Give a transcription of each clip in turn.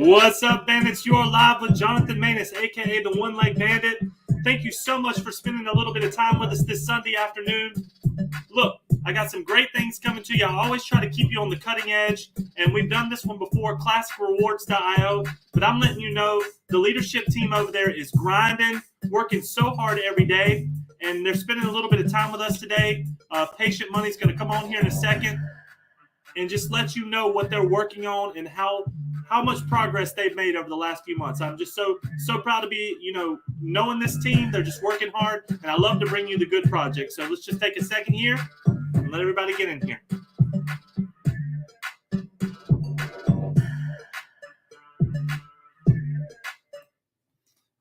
What's up, bandits? You're live with Jonathan Manus, aka the One Leg Bandit. Thank you so much for spending a little bit of time with us this Sunday afternoon. Look, I got some great things coming to you. I always try to keep you on the cutting edge, and we've done this one before, Classicrewards.io. But I'm letting you know the leadership team over there is grinding, working so hard every day, and they're spending a little bit of time with us today. Patient Money's going to come on here in a second and just let you know what they're working on and how much progress they've made over the last few months. I'm just so proud to be, knowing this team. They're just working hard, and I love to bring you the good projects. So let's just take a second here and let everybody get in here.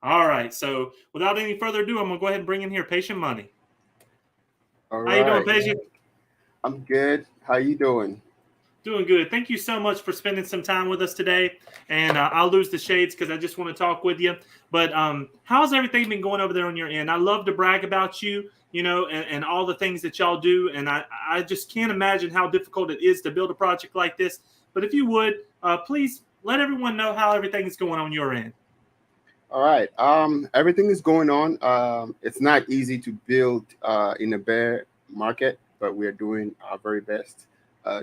All right, so without any further ado, I'm going to go ahead and bring in here Patient Money. All How right. you doing, Patient? I'm good. How you doing? Doing good. Thank you so much for spending some time with us today. And I'll lose the shades because I just want to talk with you. But how's everything been going over there on your end? I love to brag about you, and all the things that y'all do. And I just can't imagine how difficult it is to build a project like this. But if you would, please let everyone know how everything is going on your end. All right. Everything is going on. It's not easy to build in a bear market, but we're doing our very best.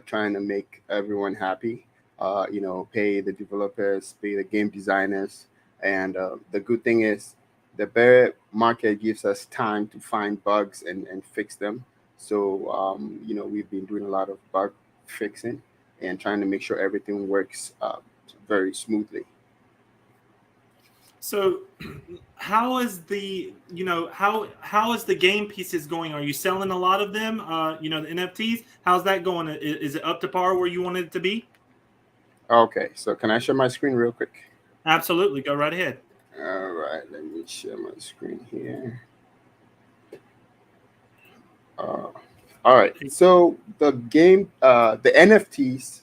Trying to make everyone happy, pay the developers, pay the game designers. And the good thing is the bear market gives us time to find bugs and fix them. So, we've been doing a lot of bug fixing and trying to make sure everything works very smoothly. So, how is the how is the game pieces going? Are you selling a lot of them? The NFTs. How's that going? Is it up to par where you wanted it to be? Okay, so can I share my screen real quick? Absolutely, go right ahead. All right, let me share my screen here. All right, so the NFTs,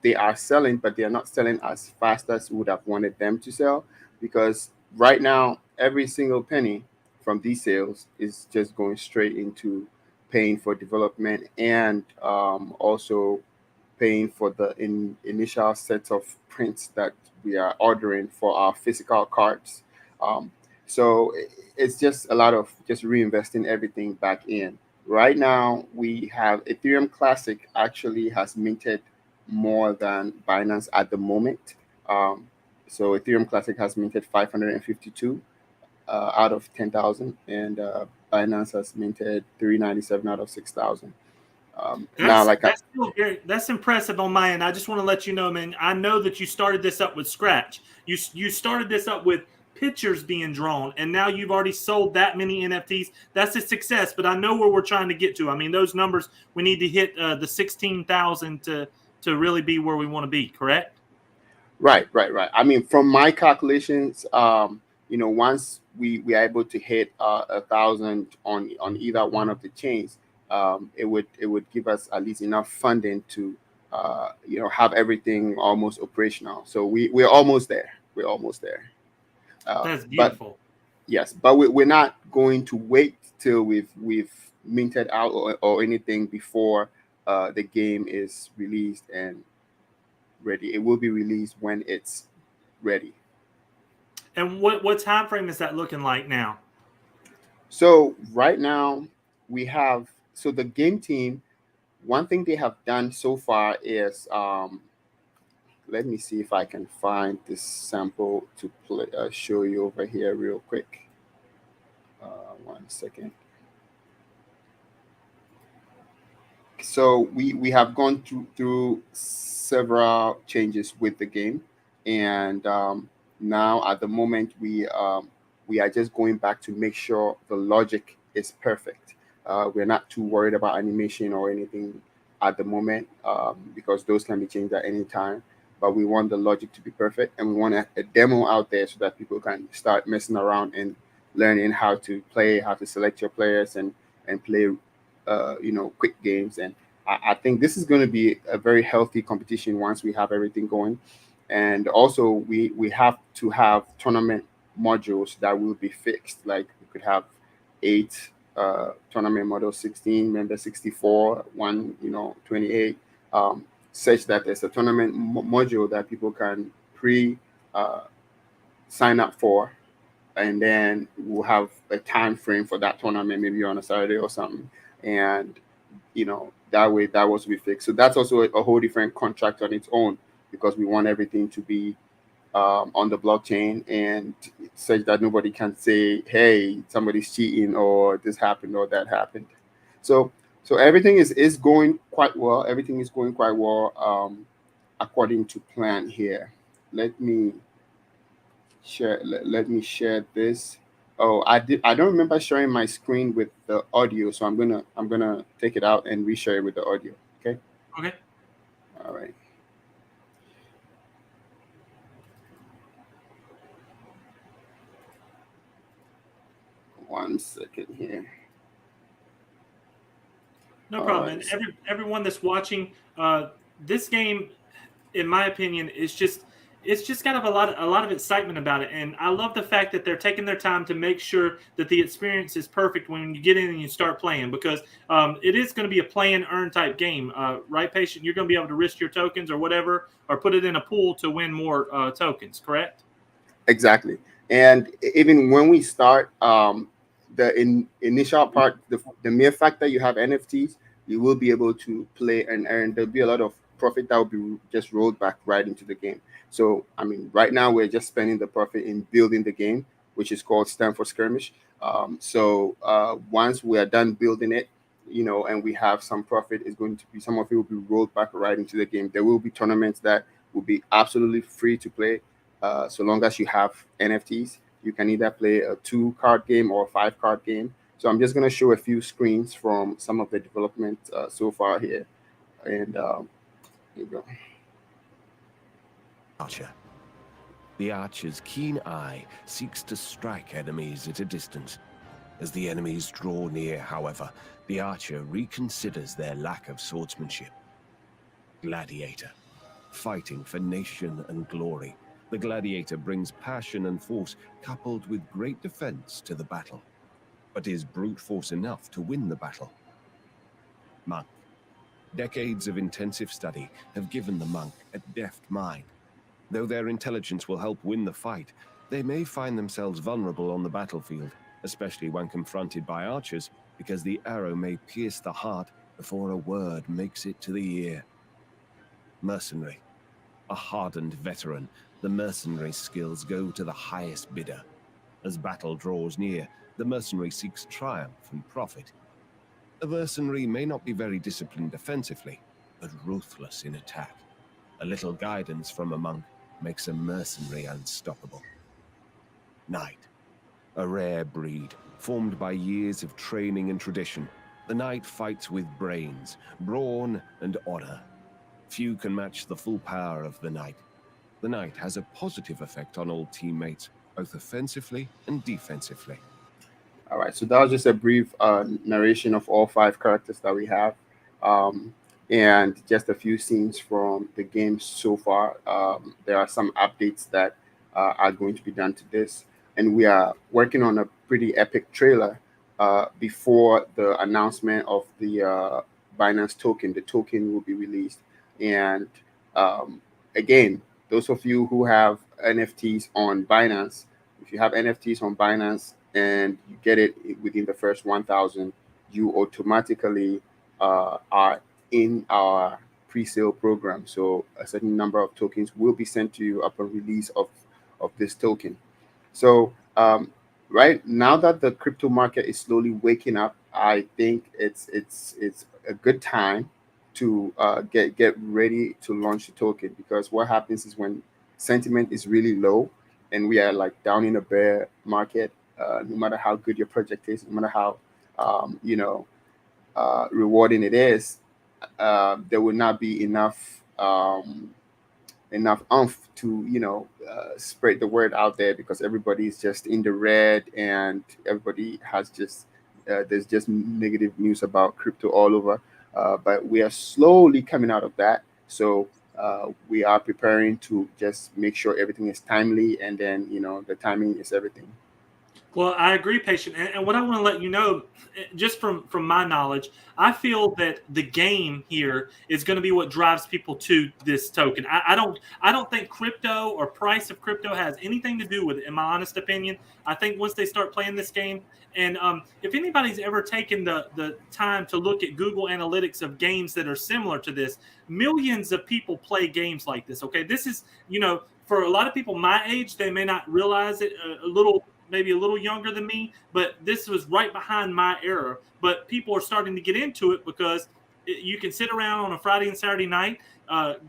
they are selling, but they are not selling as fast as we would have wanted them to sell because right now every single penny from these sales is just going straight into paying for development and also paying for the initial set of prints that we are ordering for our physical cards. Um, so it's just a lot of just reinvesting everything back in. Right now, we have Ethereum Classic actually has minted more than Binance at the moment. Um, so Ethereum Classic has minted 552 out of 10,000, and Binance has minted 397 out of 6,000. Now, That's impressive on my end. I just want to let you know, man. I know that you started this up with scratch. You started this up with pictures being drawn, and now you've already sold that many NFTs. That's a success. But I know where we're trying to get to. I mean, those numbers we need to hit the 16,000 to really be where we want to be. Correct? Right. I mean, from my calculations, once we are able to hit 1,000 on either one of the chains, it would give us at least enough funding to have everything almost operational. So we're almost there. We're almost there. That's But beautiful. yes, but we're not going to wait till we've minted out or anything before the game is released and ready. It will be released when it's ready. And what time frame is that looking like now? So right now we have the game team. One thing they have done so far is let me see if I can find this sample to show you over here real quick. 1 second. So we have gone through several changes with the game, and now at the moment we are just going back to make sure the logic is perfect. We're not too worried about animation or anything at the moment because those can be changed at any time. But we want the logic to be perfect, and we want a demo out there so that people can start messing around and learning how to play, how to select your players, and play quick games. And I think this is going to be a very healthy competition once we have everything going. And also, we have to have tournament modules that will be fixed. Like we could have 8 tournament model 16, member 64, one 28. such that there's a tournament module that people can pre uh, sign up for, and then we'll have a time frame for that tournament, maybe on a Saturday or something, and that way that was we fixed. So that's also a whole different contract on its own, because we want everything to be on the blockchain, and such that nobody can say, "Hey, somebody's cheating," or "This happened," or "That happened." So, everything is going quite well. Everything is going quite well, according to plan here. Let me let me share this. Oh, I don't remember sharing my screen with the audio, so I'm gonna take it out and reshare it with the audio. Okay. Okay. All right. One second here. No All problem. right. And everyone that's watching, this game, in my opinion, is just it's just kind of a lot of excitement about it, and I love the fact that they're taking their time to make sure that the experience is perfect when you get in and you start playing, because it is going to be a play and earn type game, right? Patient, you're going to be able to risk your tokens or whatever, or put it in a pool to win more tokens. Correct? Exactly. And even when we start, the initial part, the mere fact that you have NFTs, you will be able to play and earn. There'll be a lot of profit that will be just rolled back right into the game. So, I mean, right now we're just spending the profit in building the game, which is called Stanford Skirmish. Once we are done building it, and we have some profit, is going to be, some of it will be rolled back right into the game. There will be tournaments that will be absolutely free to play, so long as you have NFTs. You can either play a 2 card game or a 5 card game. So I'm just going to show a few screens from some of the development so far here. And here you go. Archer. The archer's keen eye seeks to strike enemies at a distance. As the enemies draw near, however, the archer reconsiders their lack of swordsmanship. Gladiator. Fighting for nation and glory, the gladiator brings passion and force coupled with great defense to the battle. But is brute force enough to win the battle? Monk. Decades of intensive study have given the monk a deft mind. Though their intelligence will help win the fight, they may find themselves vulnerable on the battlefield, especially when confronted by archers, because the arrow may pierce the heart before a word makes it to the ear. Mercenary. A hardened veteran, the mercenary's skills go to the highest bidder. As battle draws near, the mercenary seeks triumph and profit. A mercenary may not be very disciplined defensively, but ruthless in attack. A little guidance from a monk makes a mercenary unstoppable. Knight. A rare breed, formed by years of training and tradition. The knight fights with brains, brawn, and honor. Few can match the full power of the knight. The knight has a positive effect on all teammates, both offensively and defensively. All right. So that was just a brief narration of all 5 characters that we have. Um, and just a few scenes from the game so far. There are some updates that are going to be done to this, and we are working on a pretty epic trailer before the announcement of the Binance token. The token will be released, and um, again, those of you who have NFTs on Binance, if you have NFTs on Binance and you get it within the first 1,000, you automatically are in our pre-sale program. So a certain number of tokens will be sent to you upon release of this token. So right now that the crypto market is slowly waking up, I think it's a good time to get ready to launch the token, because what happens is when sentiment is really low and we are like down in a bear market, no matter how good your project is, no matter how um, you know rewarding it is, there will not be enough oomph to spread the word out there, because everybody is just in the red, and everybody has just there's just negative news about crypto all over. But we are slowly coming out of that. So we are preparing to just make sure everything is timely, and then the timing is everything. Well, I agree, patient. And what I want to let you know, just from my knowledge, I feel that the game here is going to be what drives people to this token. I don't think crypto or price of crypto has anything to do with it. In my honest opinion, I think once they start playing this game, and if anybody's ever taken the time to look at Google Analytics of games that are similar to this, millions of people play games like this. Okay, this is for a lot of people my age, they may not realize it. A little maybe a little younger than me, but this was right behind my era. But people are starting to get into it because you can sit around on a Friday and Saturday night,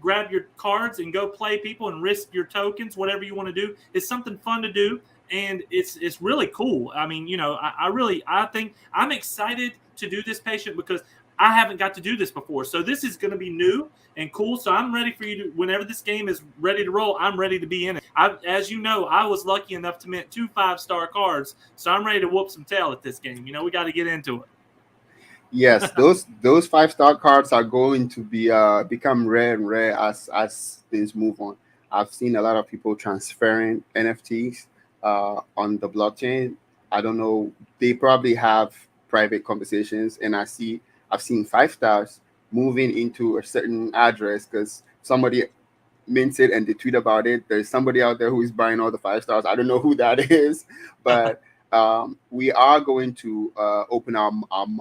grab your cards and go play people and risk your tokens, whatever you want to do. It's something fun to do, and it's really cool. I mean, I think I'm excited to do this, patient, because I haven't got to do this before. So this is going to be new and cool. So I'm ready for you to, whenever this game is ready to roll, I'm ready to be in it. As you know, I was lucky enough to mint 2 5-star cards. So I'm ready to whoop some tail at this game. We got to get into Yes, it. those 5-star cards are going to be become rare and rare as things move on. I've seen a lot of people transferring NFTs on the blockchain. I don't know. They probably have private conversations, and I've seen 5 stars moving into a certain address because somebody mints it and they tweet about it. There's somebody out there who is buying all the 5 stars. I don't know who that is, but we are going to open our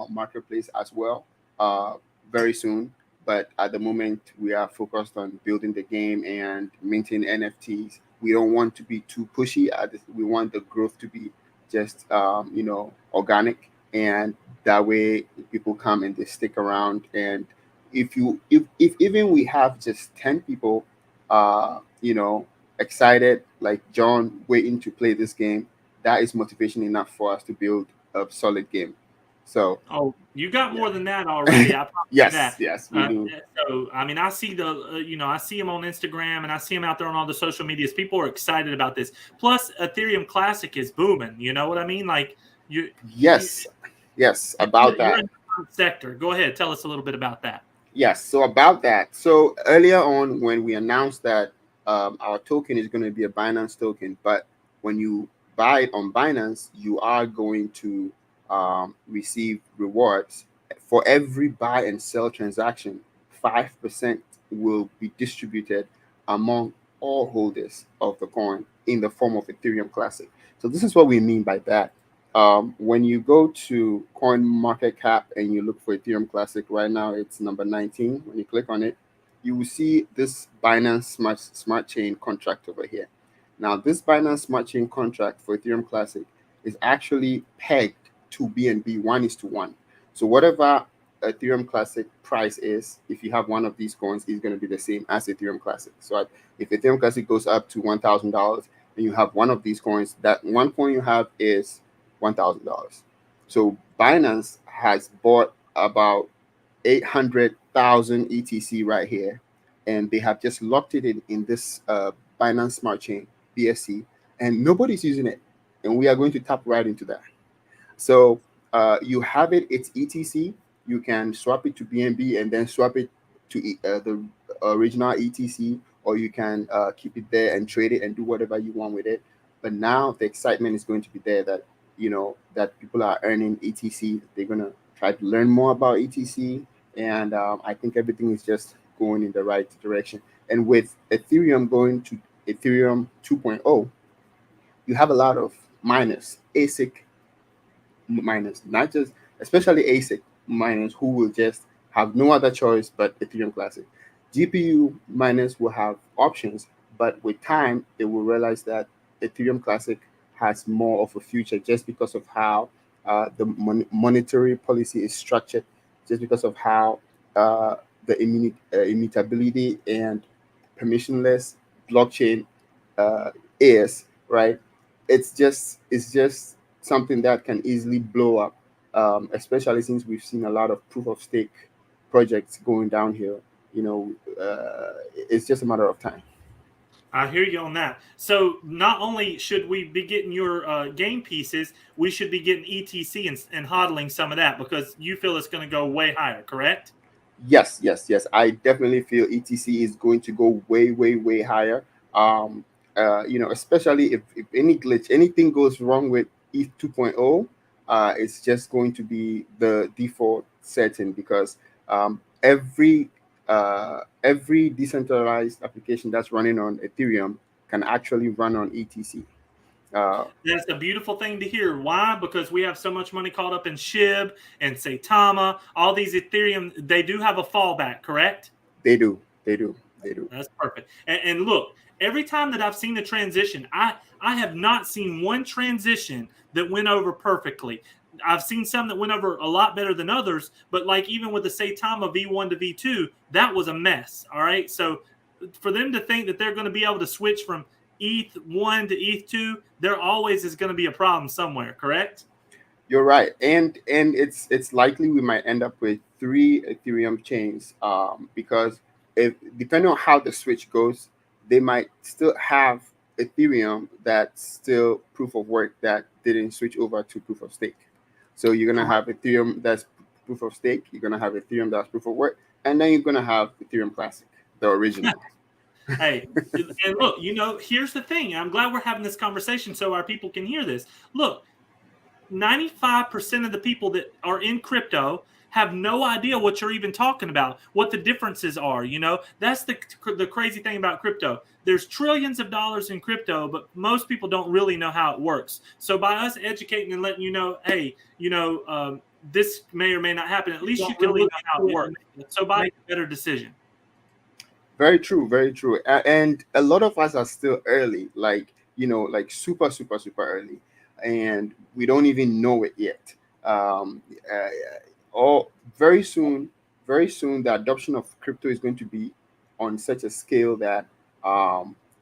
marketplace as well uh, very soon. But at the moment, we are focused on building the game and minting NFTs. We don't want to be too pushy. We want the growth to be just organic, and that way people come and they stick around. And if even we have just 10 people excited like John waiting to play this game, that is motivation enough for us to build a solid game. So Oh, you got more than yeah. that already. I promise you Yes, that. yes, we do. So, I mean, I see I see him on Instagram and I see him out there on all the social medias. People are excited about this. Plus, Ethereum Classic is booming. You know what I mean? Like you, Yes, yes, about you're that. in the sector. Go ahead, tell us a little bit about that. Yes, so about that. So earlier on, when we announced that our token is going to be a Binance token, but when you buy it on Binance, you are going to receive rewards for every buy and sell transaction. 5% will be distributed among all holders of the coin in the form of Ethereum Classic. So this is what we mean by that. When you go to Coin Market Cap and you look for Ethereum Classic, right now it's number 19. When you click on it, you will see this Binance Smart Chain contract over here. Now, this Binance Smart Chain contract for Ethereum Classic is actually pegged to BNB 1:1. So whatever Ethereum Classic price is, if you have one of these coins, is going to be the same as Ethereum Classic. So if Ethereum Classic goes up to $1,000 and you have one of these coins, that one coin you have is $1,000. So Binance has bought about 800,000 ETC right here, and they have just locked it in this Binance Smart Chain BSC, and nobody's using it, and we are going to tap right into that. So you have it; it's ETC. You can swap it to BNB and then swap it to the original ETC, or you can keep it there and trade it and do whatever you want with it. But now the excitement is going to be there that that people are earning ETC. They're gonna try to learn more about ETC, and I think everything is just going in the right direction. And with Ethereum going to Ethereum 2.0, you have a lot of miners, ASIC miners, not just especially ASIC miners who will just have no other choice but Ethereum Classic. GPU miners will have options, but with time they will realize that Ethereum Classic has more of a future just because of how the monetary policy is structured, just because of how uh, the immutability and permissionless blockchain is, right? It's just something that can easily blow up, especially since we've seen a lot of proof of stake projects going downhill. It's just a matter of time. I hear you on that. So not only should we be getting your game pieces, we should be getting ETC and hodling some of that because you feel it's going to go way higher, correct? Yes, yes, yes. I definitely feel ETC is going to go way, way, way higher. Especially if any glitch, anything goes wrong with ETH 2.0, it's just going to be the default setting because every decentralized application that's running on Ethereum can actually run on ETC. That's a beautiful thing to hear. Why? Because we have so much money caught up in SHIB and Saitama, all these Ethereum. They do have a fallback, correct? They do. They do. They do. That's perfect. And look, every time that I've seen a transition, I have not seen one transition that went over perfectly. I've seen some that went over a lot better than others, but like even with the Saitama V1 to V2, that was a mess. All right. So for them to think that they're going to be able to switch from ETH1 to ETH2, there always is going to be a problem somewhere, correct? You're right, and it's likely we might end up with 3 Ethereum chains, because if depending on how the switch goes, they might still have Ethereum that's still proof of work that didn't switch over to proof of stake. So you're gonna have Ethereum that's proof of stake. You're gonna have Ethereum that's proof of work, and then you're gonna have Ethereum Classic, the original. Hey, and look, here's the thing. I'm glad we're having this conversation so our people can hear this. Look, 95% of the people that are in crypto have no idea what you're even talking about, what the differences are. That's the crazy thing about crypto. There's trillions of dollars in crypto, but most people don't really know how it works. So by us educating and letting you know, hey, this may or may not happen, at least you can look at how it works. So make a better decision. Very true, very true. And a lot of us are still early, like super, super, super early, and we don't even know it yet. All very soon, the adoption of crypto is going to be on such a scale that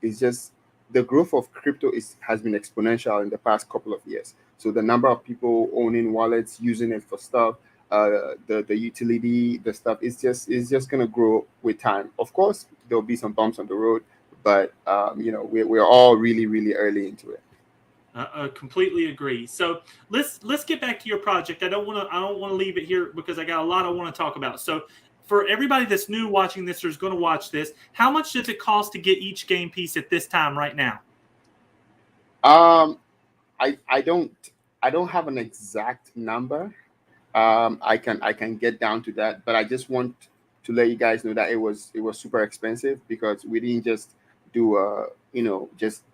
it's just the growth of crypto has been exponential in the past couple of years. So the number of people owning wallets, using it for stuff, the utility, the stuff is just gonna grow with time. Of course, there'll be some bumps on the road, but we're all really really early into it. Completely agree. So let's get back to your project. I don't want to leave it here because I got a lot I want to talk about. So for everybody that's new watching this or is going to watch this, how much does it cost to get each game piece at this time right now? I don't have an exact number. I can get down to that, but I just want to let you guys know that it was super expensive because we didn't just do just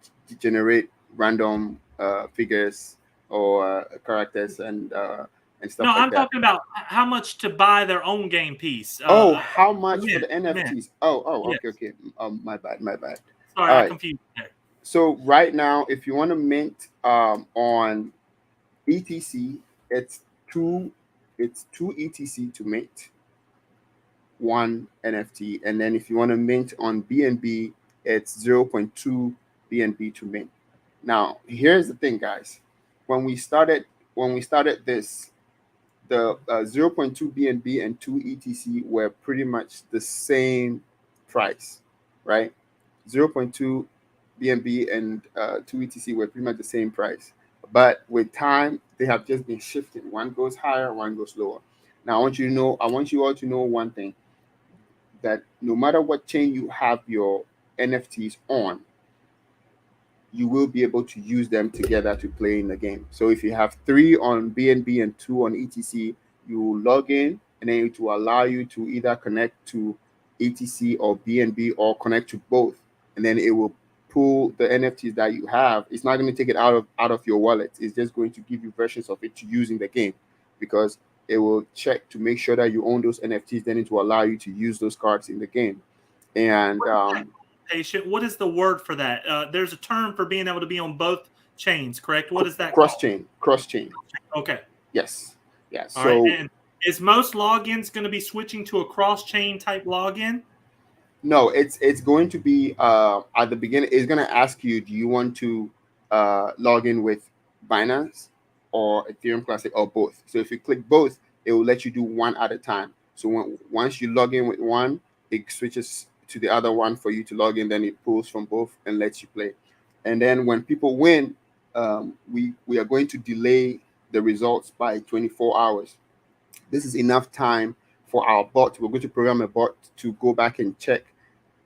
generate random figures or characters and stuff No, like I'm that. talking about how much to buy their own game piece. How much for the NFTs? Yes. Okay. My bad. Sorry, All I right. confused you there. So right now, if you want to mint on ETC, it's two ETC to mint one NFT, and then if you want to mint on BNB, it's 0.2 BNB to mint. Now, here's the thing, guys. When we started this, the 0.2 BNB and 2 ETC were pretty much the same price, right? 0.2 BNB and 2 ETC were pretty much the same price. But with time, they have just been shifting. One goes higher, one goes lower. Now, I want you all to know one thing, that no matter what chain you have your NFTs on, you will be able to use them together to play in the game. So if you have 3 on BNB and 2 on ETC, you will log in and then it will allow you to either connect to ETC or BNB or connect to both. And then it will pull the NFTs that you have. It's not going to take it out of your wallet. It's just going to give you versions of it to use in the game, because it will check to make sure that you own those NFTs. Then it will allow you to use those cards in the game. And patient, what is the word for that? There's a term for being able to be on both chains, correct? What is that cross called? chain. Okay. Yes. Yeah. All so right. And is most logins going to be switching to a cross chain type login? No, it's going to be at the beginning. It's going to ask you, do you want to log in with Binance or Ethereum Classic or both? So if you click both, it will let you do one at a time. So once you log in with one, it switches to the other one for you to log in. Then it pulls from both and lets you play. And then when people win, we are going to delay the results by 24 hours. This is enough time for our bot. We're going to program a bot to go back and check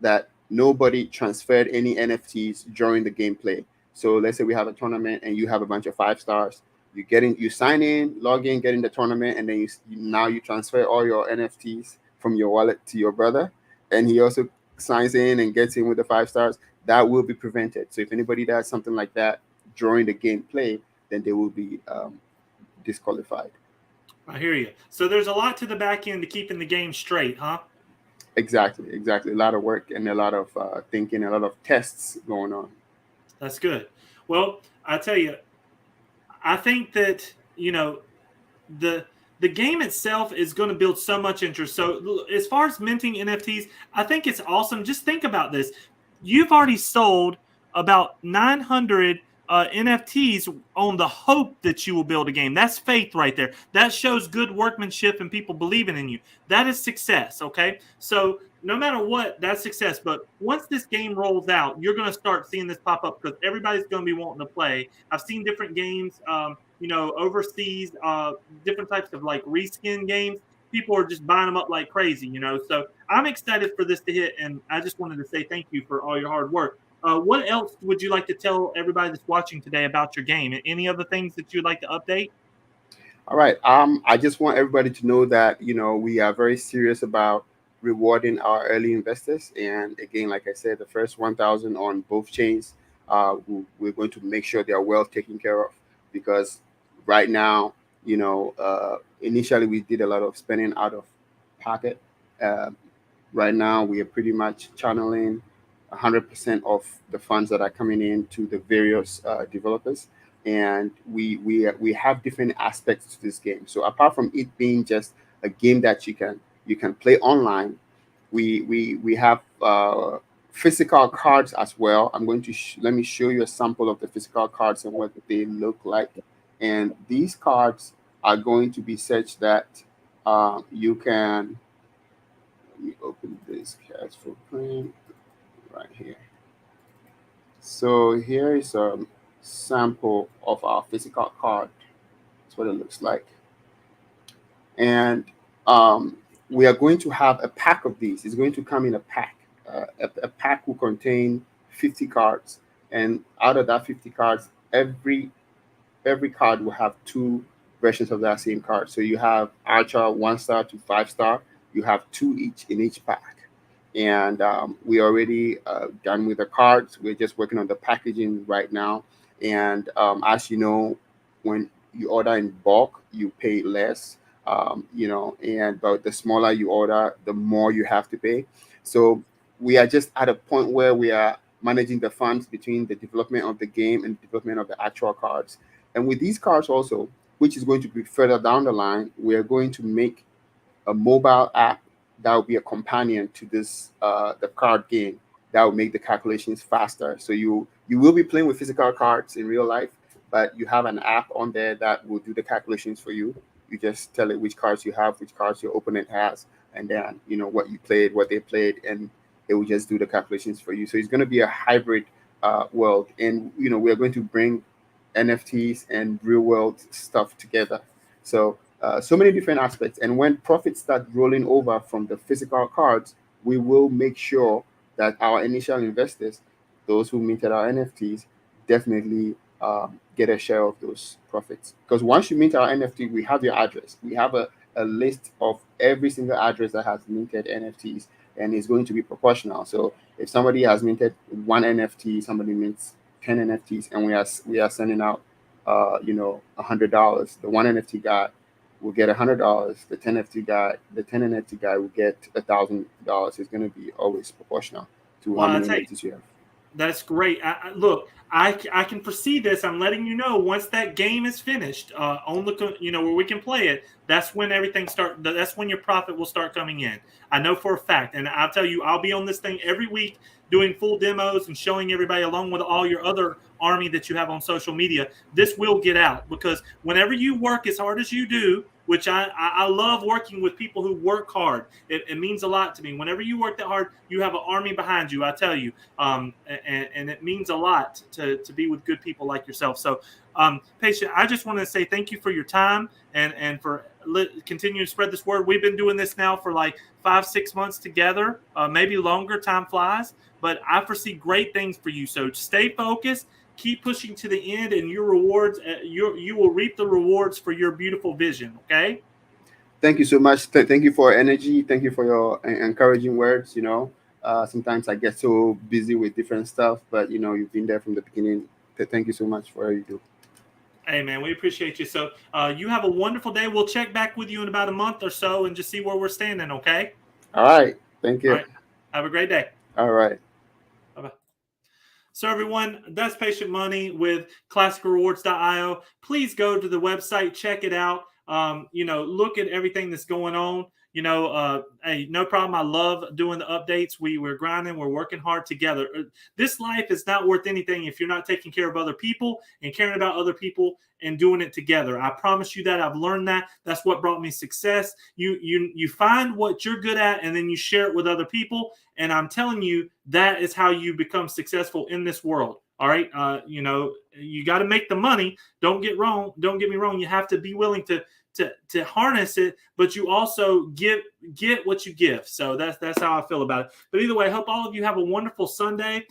that nobody transferred any NFTs during the gameplay. So let's say we have a tournament and you have a bunch of 5 stars. You sign in, log in, get in the tournament, and then now you transfer all your NFTs from your wallet to your brother, and he also signs in and gets in with the 5 stars. That will be prevented. So if anybody does something like that during the gameplay, then they will be disqualified. I hear you. So there's a lot to the back end to keeping the game straight, huh? Exactly. A lot of work and a lot of thinking, a lot of tests going on. That's good. Well, I tell you, I think that the game itself is going to build so much interest. So as far as minting NFTs, I think it's awesome. Just think about this. You've already sold about 900 NFTs on the hope that you will build a game. That's faith right there. That shows good workmanship and people believing in you. That is success, okay? So no matter what, that's success. But once this game rolls out, you're going to start seeing this pop up because everybody's going to be wanting to play. I've seen different games, overseas, different types of like reskin games. People are just buying them up like crazy, So I'm excited for this to hit, and I just wanted to say thank you for all your hard work. What else would you like to tell everybody that's watching today about your game? Any other things that you'd like to update? All right. I just want everybody to know that we are very serious about rewarding our early investors. And again, like I said, the first 1,000 on both chains, we're going to make sure they are well taken care of, because right now, initially we did a lot of spending out of pocket. Uh, right now, we are pretty much channeling 100% of the funds that are coming in to the various developers, and we have different aspects to this game. So apart from it being just a game that you can play online, we have physical cards as well. I'm going to let me show you a sample of the physical cards and what they look like. And these cards are going to be such that you can. Let me open this cards for print right here. So here is a sample of our physical card. That's what it looks like. And we are going to have a pack of these. It's going to come in a pack. A pack will contain 50 cards, and out of that 50 cards, every card will have two versions of that same card. So you have Archer 1 star to 5 star. You have two each in each pack, and we already done with the cards. We're just working on the packaging right now. And as you know, when you order in bulk, you pay less. But the smaller you order, the more you have to pay. So we are just at a point where we are managing the funds between the development of the game and the development of the actual cards. And with these cards also, which is going to be further down the line, we are going to make a mobile app that will be a companion to this the card game that will make the calculations faster. So you will be playing with physical cards in real life, but you have an app on there that will do the calculations for you. You just tell it which cards you have, which cards your opponent has, and then what you played, what they played, and it will just do the calculations for you. So it's going to be a hybrid world, and we are going to bring NFTs and real world stuff together. So so many different aspects. And when profits start rolling over from the physical cards, we will make sure that our initial investors, those who minted our NFTs, definitely get a share of those profits. Because once you mint our NFT, we have your address. We have a list of every single address that has minted NFTs, and it's going to be proportional. So if somebody has minted one NFT, somebody mints 10 NFTs, and we are sending out $100. The one NFT guy will get $100. The 10 NFT guy will get $1,000. It's going to be always proportional to how many NFTs you have. That's great. Look, I can foresee this. I'm letting you know once that game is finished on the where we can play it. That's when everything start. That's when your profit will start coming in. I know for a fact, and I'll tell you, I'll be on this thing every week doing full demos and showing everybody, along with all your other army that you have on social media. This will get out, because whenever you work as hard as you do, which I love working with people who work hard. It means a lot to me. Whenever you work that hard, you have an army behind you, I tell you. And it means a lot to be with good people like yourself. So, Patient, I just want to say thank you for your time and for continuing to spread this word. We've been doing this now for like 5-6 months together, maybe longer. Time flies. But I foresee great things for you. So stay focused. keep pushing to the end, and your rewards, you will reap the rewards for your beautiful vision. Okay. Thank you so much. Thank you for your energy. Thank you for your encouraging words. Sometimes I get so busy with different stuff, but you've been there from the beginning. Thank you so much for all you do. Hey, man, we appreciate you. So you have a wonderful day. We'll check back with you in about a month or so and just see where we're standing, okay? All right. Thank you. All right. Have a great day. All right. Bye-bye. So, everyone, that's Patient Money with Classicrewards.io. Please go to the website, check it out. Look at everything that's going on. Hey, no problem. I love doing the updates. We're grinding. We're working hard together. This life is not worth anything if you're not taking care of other people and caring about other people and doing it together. I promise you that. I've learned that. That's what brought me success. You find what you're good at, and then you share it with other people. And I'm telling you, that is how you become successful in this world. All right. You got to make the money. Don't get me wrong. You have to be willing to harness it, but you also get what you give. So that's how I feel about it. But either way, I hope all of you have a wonderful Sunday.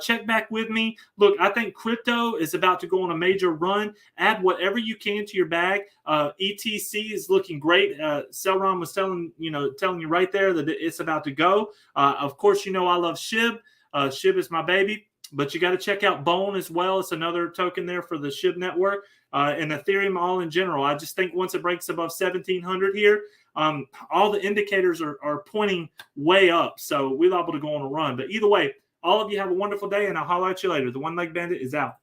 Check back with me. Look, I think crypto is about to go on a major run. Add whatever you can to your bag. ETC is looking great. Selrom was telling you right there that it's about to go. Of course, I love SHIB. SHIB is my baby. But you got to check out Bone as well. It's another token there for the SHIB network and Ethereum all in general. I just think once it breaks above 1,700 here, all the indicators are pointing way up. So we're able to go on a run. But either way, all of you have a wonderful day, and I'll holler at you later. The One Leg Bandit is out.